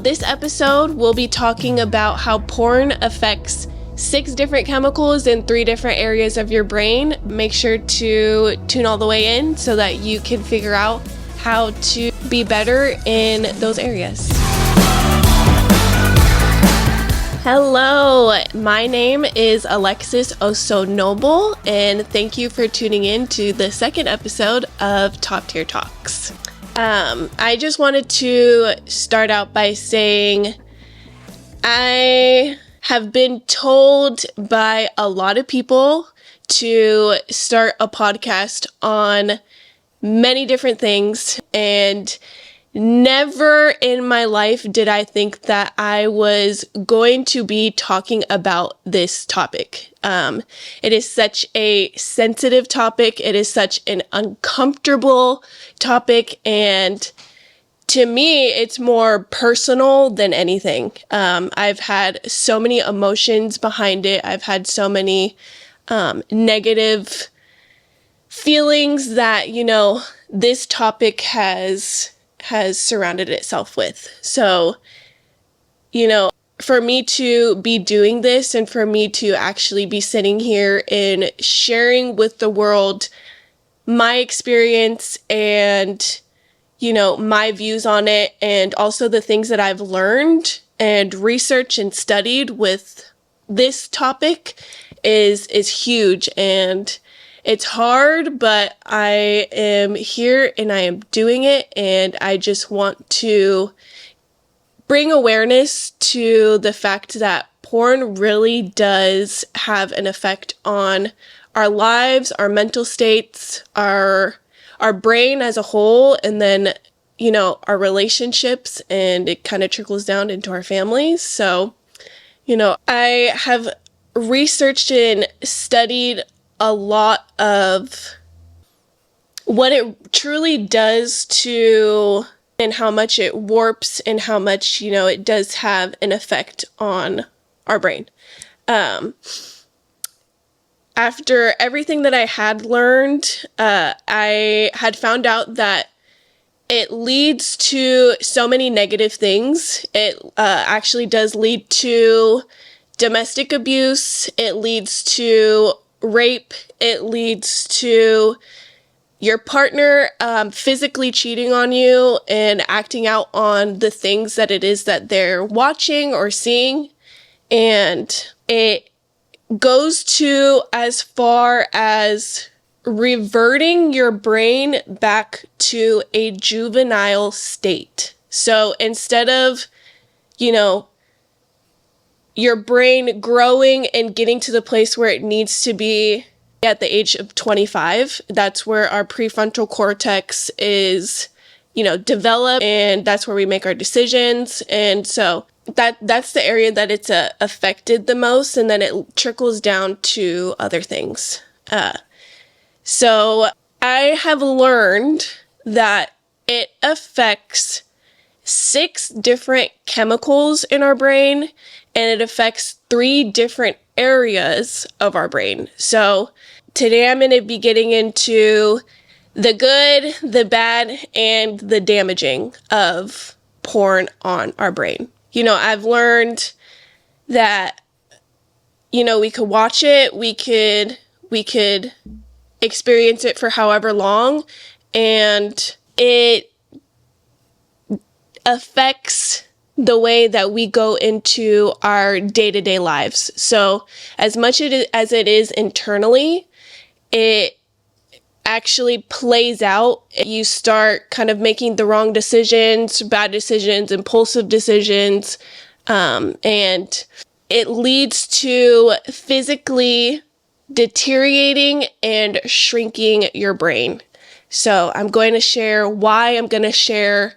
this episode, we'll be talking about how porn affects 6 different chemicals in 3 different areas of your brain. Make sure to tune all the way in so that you can figure out how to be better in those areas. Hello, my name is Alexis Osonoble, and thank you for tuning in to the second episode of Top Tier Talks. I just wanted to start out by saying I have been told by a lot of people to start a podcast on many different things, and never in my life did I think that I was going to be talking about this topic. It is such a sensitive topic. It is such an uncomfortable topic, and to me, it's more personal than anything. I've had so many emotions behind it. I've had so many negative feelings that, this topic has surrounded itself with. So, for me to be doing this and for me to actually be sitting here and sharing with the world my experience and, my views on it, and also the things that I've learned and researched and studied with this topic is huge. And it's hard, but I am here and I am doing it, and I just want to bring awareness to the fact that porn really does have an effect on our lives, our mental states, our brain as a whole, and then, our relationships, and it kind of trickles down into our families. So, I have researched and studied a lot of what it truly does to, and how much it warps, and how much, it does have an effect on our brain. After everything that I had learned, I had found out that it leads to so many negative things. It actually does lead to domestic abuse. It leads to rape. It leads to your partner physically cheating on you and acting out on the things that it is that they're watching or seeing. And it goes to as far as reverting your brain back to a juvenile state. So instead of, your brain growing and getting to the place where it needs to be at the age of 25, that's where our prefrontal cortex is, developed, and that's where we make our decisions. And so that's the area that it's affected the most, and then it trickles down to other things. So I have learned that it affects 6 different chemicals in our brain, and it affects 3 different areas of our brain. So today I'm going to be getting into the good, the bad, and the damaging of porn on our brain. I've learned that, we could watch it, we could experience it for however long, and it affects the way that we go into our day-to-day lives. So as much as it is internally, it actually plays out. You start kind of making the wrong decisions, bad decisions, impulsive decisions, and it leads to physically deteriorating and shrinking your brain. So I'm going to share why. I'm going to share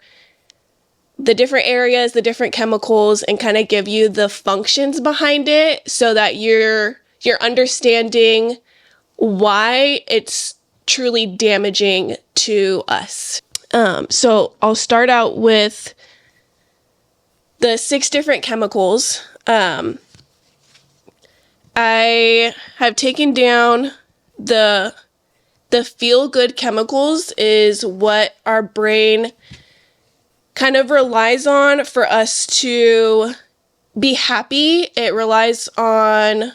the different areas, the different chemicals, and kind of give you the functions behind it so that you're understanding why it's truly damaging to us. So I'll start out with the 6 different chemicals. I have taken down the feel-good chemicals is what our brain kind of relies on for us to be happy. It relies on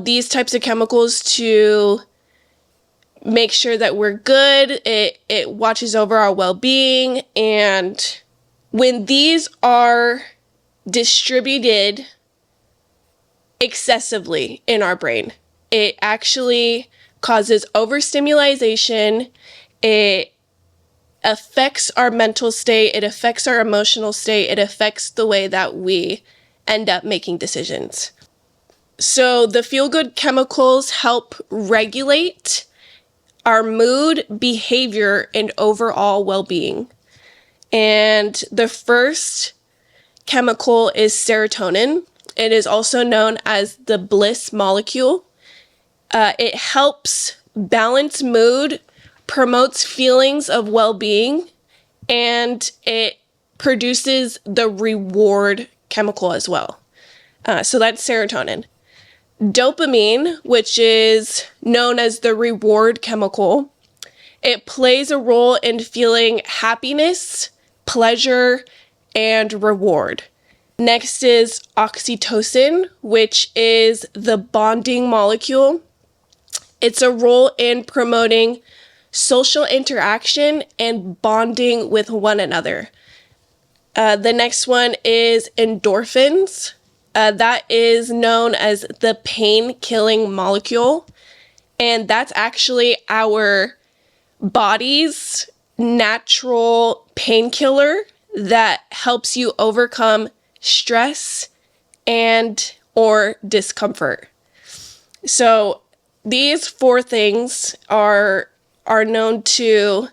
these types of chemicals to make sure that we're good. It watches over our well-being. And when these are distributed excessively in our brain, it actually causes overstimulation. It affects our mental state. It affects our emotional state. It affects the way that we end up making decisions. So the feel-good chemicals help regulate our mood, behavior, and overall well-being. And the first chemical is serotonin. It is also known as the bliss molecule. It helps balance mood, promotes feelings of well-being, and it produces the reward chemical as well. So that's serotonin. Dopamine, which is known as the reward chemical, it plays a role in feeling happiness, pleasure, and reward. Next is oxytocin, which is the bonding molecule. It's a role in promoting social interaction and bonding with one another. The next one is endorphins. That is known as the pain-killing molecule. And that's actually our body's natural painkiller that helps you overcome stress and or discomfort. So these four things are known to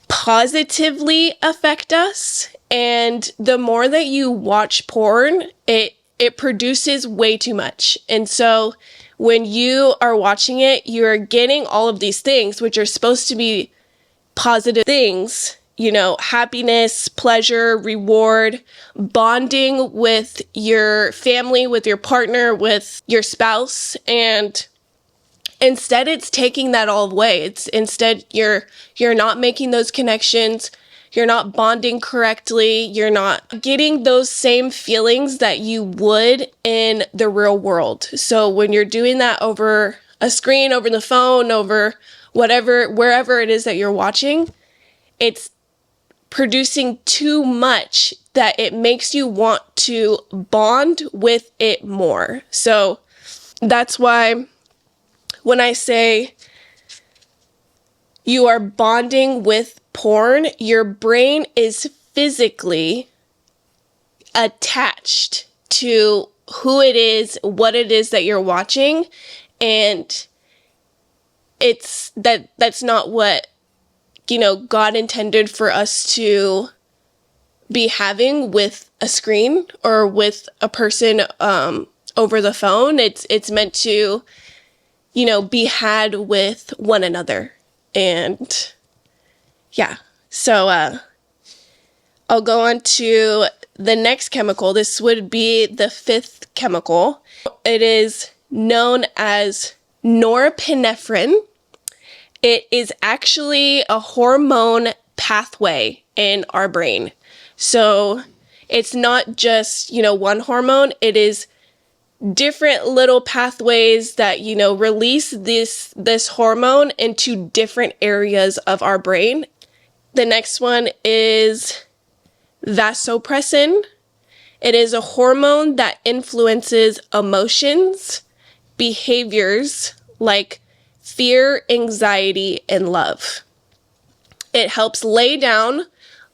positively affect us. And the more that you watch porn, it produces way too much. And so when you are watching it, you're getting all of these things, which are supposed to be positive things, you know, happiness, pleasure, reward, bonding with your family, with your partner, with your spouse. And instead, it's taking that all away. It's instead you're not making those connections. You're not bonding correctly. You're not getting those same feelings that you would in the real world. So when you're doing that over a screen, over the phone, over whatever, wherever it is that you're watching, it's producing too much that it makes you want to bond with it more. So that's why when I say you are bonding with porn, your brain is physically attached to who it is, what it is that you're watching, and that's not what, you know, God intended for us to be having with a screen or with a person over the phone. It's meant to, you know, be had with one another. And yeah, so I'll go on to the next chemical. This would be the fifth chemical. It is known as norepinephrine. It is actually a hormone pathway in our brain. So it's not just, you know, one hormone. It is different little pathways that, you know, release this hormone into different areas of our brain. The next one is vasopressin. It is a hormone that influences emotions, behaviors like fear, anxiety, and love. It helps lay down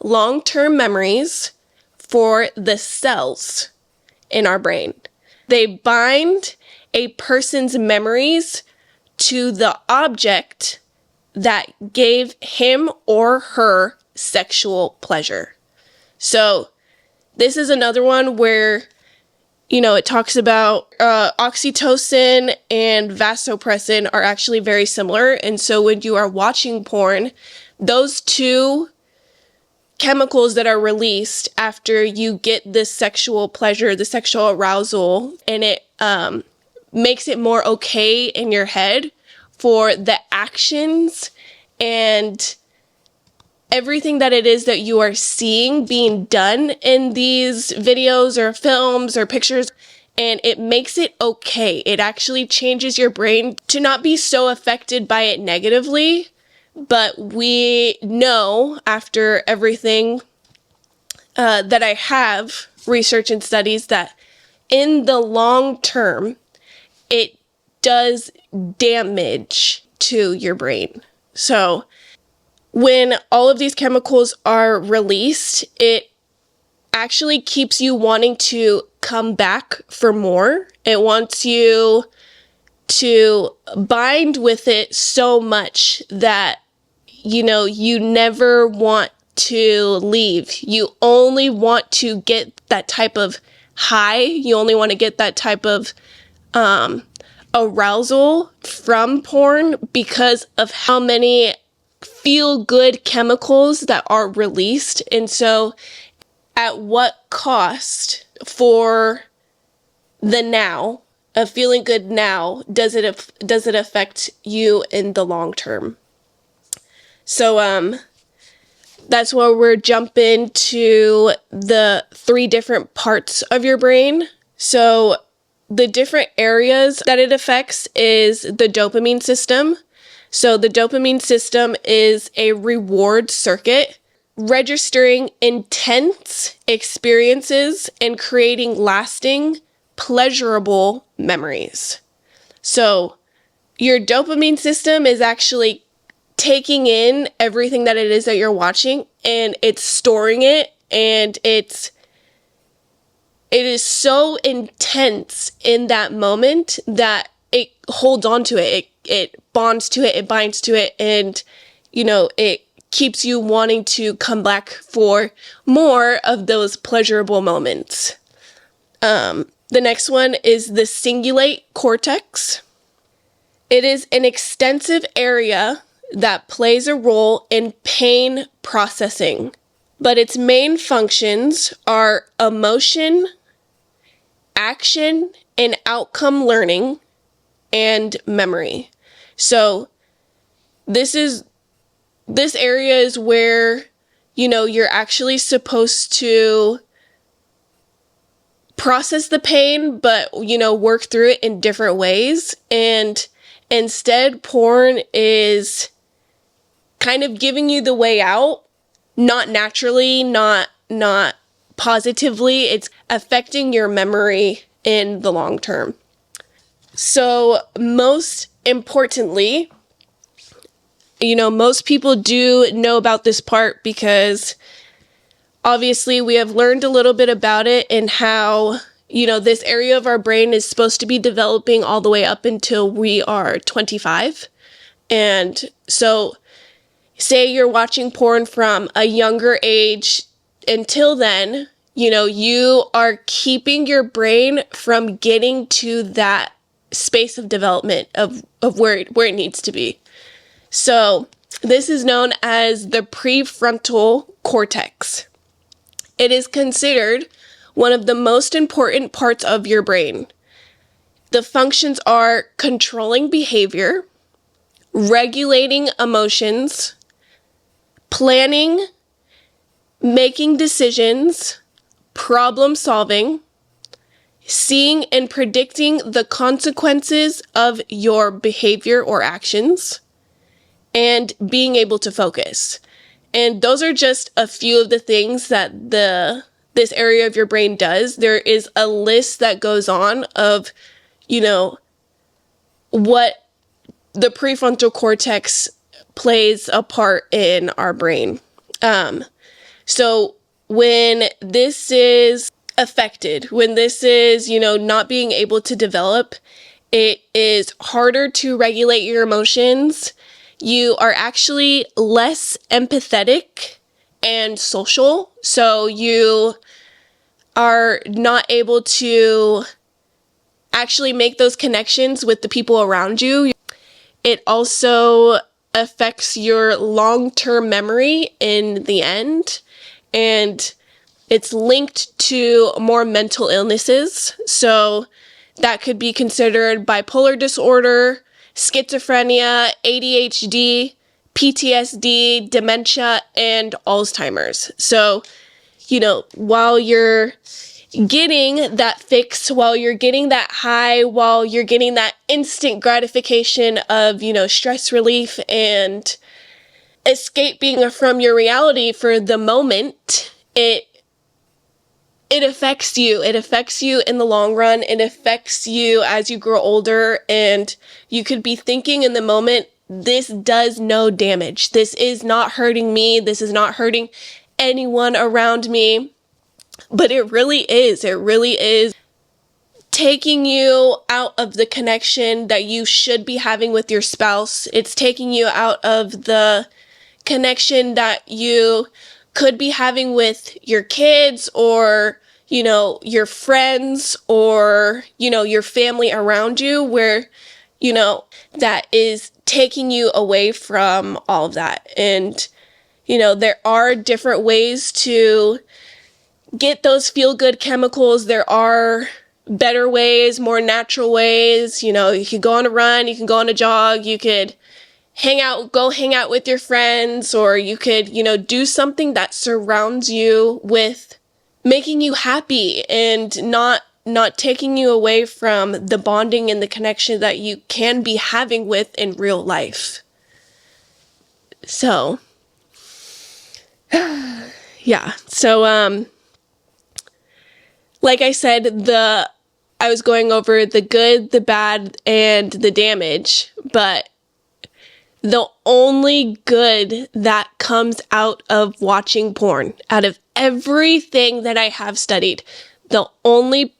long-term memories for the cells in our brain. They bind a person's memories to the object that gave him or her sexual pleasure. So this is another one where, you know, it talks about oxytocin and vasopressin are actually very similar. And so when you are watching porn, those two chemicals that are released after you get this sexual pleasure, the sexual arousal, and it makes it more okay in your head for the actions and everything that it is that you are seeing being done in these videos or films or pictures, and it makes it okay. It actually changes your brain to not be so affected by it negatively. But we know after everything that I have research and studies that in the long term, it does damage to your brain. So when all of these chemicals are released, it actually keeps you wanting to come back for more. It wants you to bind with it so much that, you never want to leave. You only want to get that type of high. You only want to get that type of arousal from porn because of how many feel-good chemicals that are released. And so at what cost for the now, of feeling good now, does it affect you in the long term? So that's where we're jumping to the 3 different parts of your brain. So the different areas that it affects is the dopamine system. So the dopamine system is a reward circuit, registering intense experiences and creating lasting, pleasurable memories. So your dopamine system is actually taking in everything that it is that you're watching, and it's storing it, and it is so intense in that moment that it holds on to it. It bonds to it, it binds to it, and, it keeps you wanting to come back for more of those pleasurable moments. The next one is the cingulate cortex. It is an extensive area that plays a role in pain processing, but its main functions are emotion, action, and outcome learning, and memory. So this area is where, you're actually supposed to process the pain, but, work through it in different ways. And instead, porn is kind of giving you the way out, not naturally, not positively. It's affecting your memory in the long term. So most importantly, most people do know about this part because obviously we have learned a little bit about it and how, this area of our brain is supposed to be developing all the way up until we are 25. And so say you're watching porn from a younger age until then, you are keeping your brain from getting to that space of development of where it needs to be. So this is known as the prefrontal cortex. It is considered one of the most important parts of your brain. The functions are controlling behavior, regulating emotions, planning, making decisions, problem solving, seeing and predicting the consequences of your behavior or actions, and being able to focus. And those are just a few of the things that this area of your brain does. There is a list that goes on of, what the prefrontal cortex plays a part in our brain. So when this is affected, when this is, not being able to develop, it is harder to regulate your emotions. You are actually less empathetic and social. So you are not able to actually make those connections with the people around you. It also affects your long-term memory in the end, and it's linked to more mental illnesses. So that could be considered bipolar disorder, schizophrenia, ADHD, PTSD, dementia, and Alzheimer's. So, while you're getting that fix, while you're getting that high, while you're getting that instant gratification of, stress relief and escaping from your reality for the moment, it affects you. It affects you in the long run. It affects you as you grow older, and you could be thinking in the moment, this does no damage. This is not hurting me. This is not hurting anyone around me. But it really is. It really is taking you out of the connection that you should be having with your spouse. It's taking you out of the connection that you could be having with your kids or, your friends or, your family around you, where, that is taking you away from all of that. And, there are different ways to get those feel-good chemicals. There are better ways, more natural ways. You could go on a run, you can go on a jog, you could go hang out with your friends, or you could, do something that surrounds you with making you happy and not taking you away from the bonding and the connection that you can be having with in real life. So, yeah. So, like I said, I was going over the good, the bad, and the damage, but the only good that comes out of watching porn, out of everything that I have studied, the only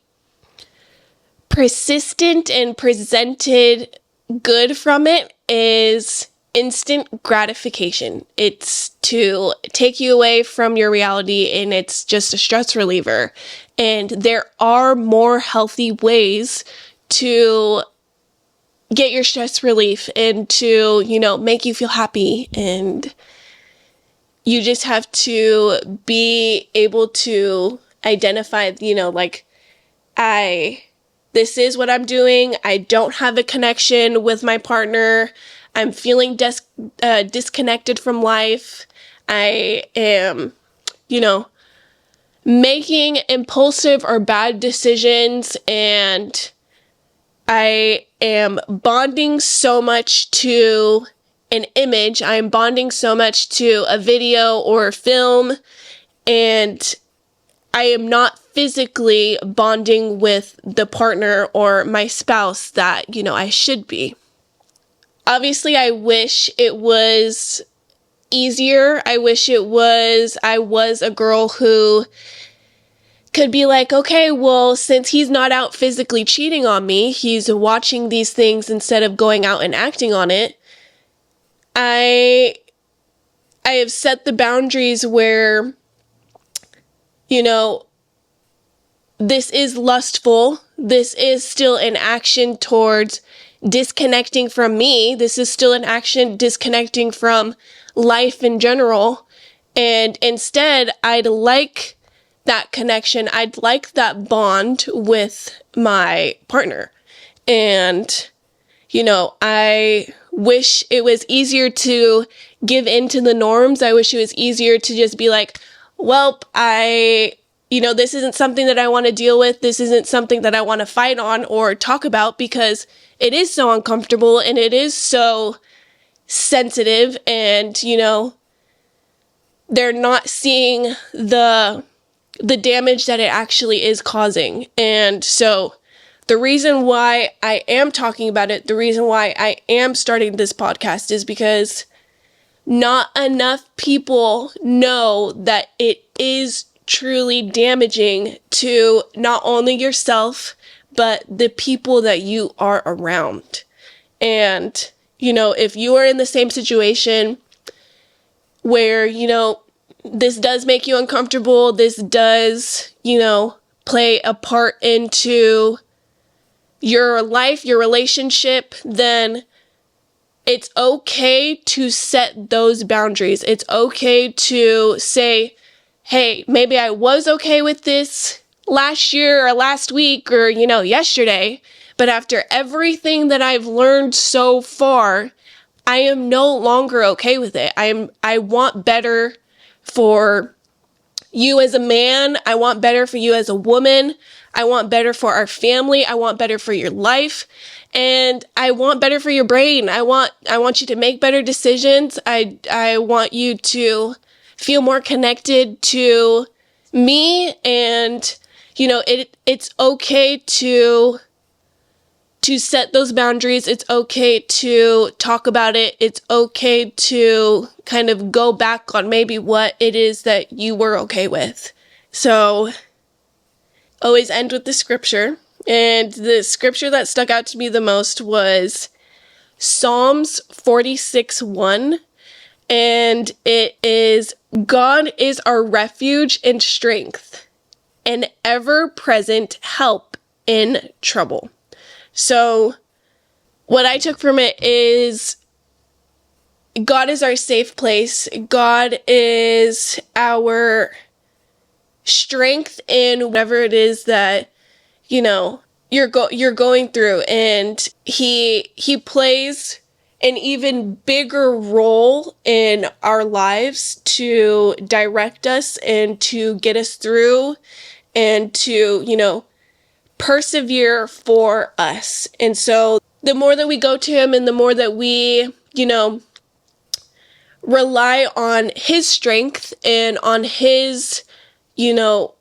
persistent and presented good from it is instant gratification. It's to take you away from your reality, and it's just a stress reliever. And there are more healthy ways to get your stress relief and to, make you feel happy. And you just have to be able to identify, this is what I'm doing. I don't have a connection with my partner. I'm feeling disconnected from life. I am, making impulsive or bad decisions, and I am bonding so much to an image. I am bonding so much to a video or a film, and I am not physically bonding with the partner or my spouse that, I should be. Obviously, I wish it was easier. I wish I was a girl who could be like, okay, well, since he's not out physically cheating on me, he's watching these things instead of going out and acting on it. I have set the boundaries where, this is lustful. This is still an action towards disconnecting from me. This is still an action disconnecting from life in general. And instead, I'd like that connection. I'd like that bond with my partner. And, I wish it was easier to give in to the norms. I wish it was easier to just be like, well, this isn't something that I want to deal with. This isn't something that I want to fight on or talk about, because it is so uncomfortable and it is so sensitive, and, they're not seeing the damage that it actually is causing. And so the reason why I am talking about it, the reason why I am starting this podcast, is because not enough people know that it is truly damaging to not only yourself, but the people that you are around. And, if you are in the same situation where, this does make you uncomfortable, this does, play a part into your life, your relationship, then it's okay to set those boundaries. It's okay to say, hey, maybe I was okay with this last year or last week or, yesterday, but after everything that I've learned so far, I am no longer okay with it. I want better for you as a man. I want better for you as a woman. I want better for our family. I want better for your life. And I want better for your brain. I want you to make better decisions. I want you to feel more connected to me. And, you know, it's okay to set those boundaries. It's okay to talk about it. It's okay to kind of go back on maybe what it is that you were okay with. So always end with the scripture. And the scripture that stuck out to me the most was Psalms 46:1. And it is, God is our refuge and strength, an ever-present help in trouble. So what I took from it is God is our safe place. God is our strength in whatever it is that, you know, you're going through. And he plays an even bigger role in our lives to direct us and to get us through and to, you know, persevere for us. And so the more that we go to him and the more that we, you know, rely on his strength and on his, you know,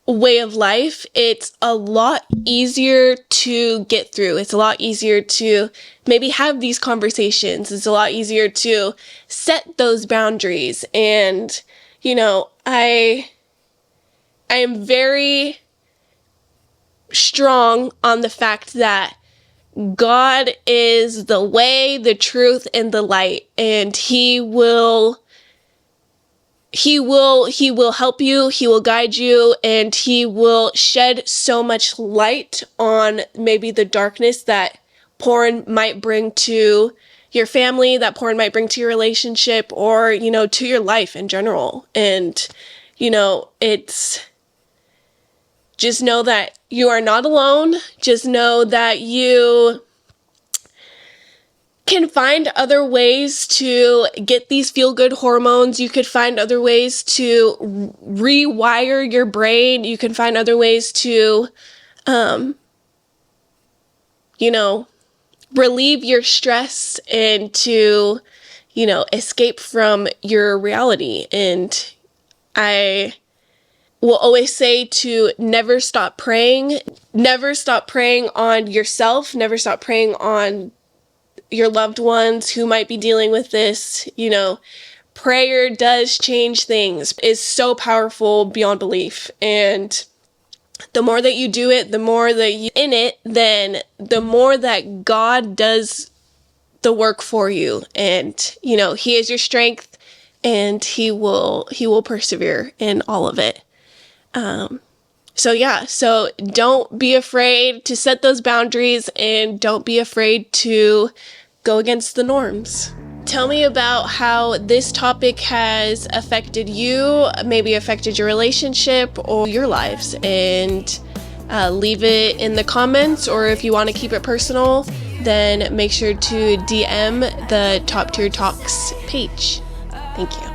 way of life, it's a lot easier to get through. It's a lot easier to maybe have these conversations. It's a lot easier to set those boundaries. And, you know, I am very strong on the fact that God is the way, the truth, and the light, and he will help you, he will guide you, and he will shed so much light on maybe the darkness that P0rN might bring to your family, that P0rN might bring to your relationship, or, you know, to your life in general. And, you know, it's just know that you are not alone. Just know that you can find other ways to get these feel-good hormones. You could find other ways to rewire your brain. You can find other ways to, you know, relieve your stress and to, you know, escape from your reality. And I will always say to never stop praying. Never stop praying on yourself. Never stop praying on your loved ones who might be dealing with this. You know, prayer does change things. It's so powerful beyond belief. And the more that you do it, the more that you're in it, then the more that God does the work for you. And, you know, he is your strength, and he will persevere in all of it. So don't be afraid to set those boundaries, and don't be afraid to go against the norms. Tell me about how this topic has affected you, maybe affected your relationship or your lives, and leave it in the comments. Or if you want to keep it personal, then make sure to DM the Top Tier Talks page. Thank you.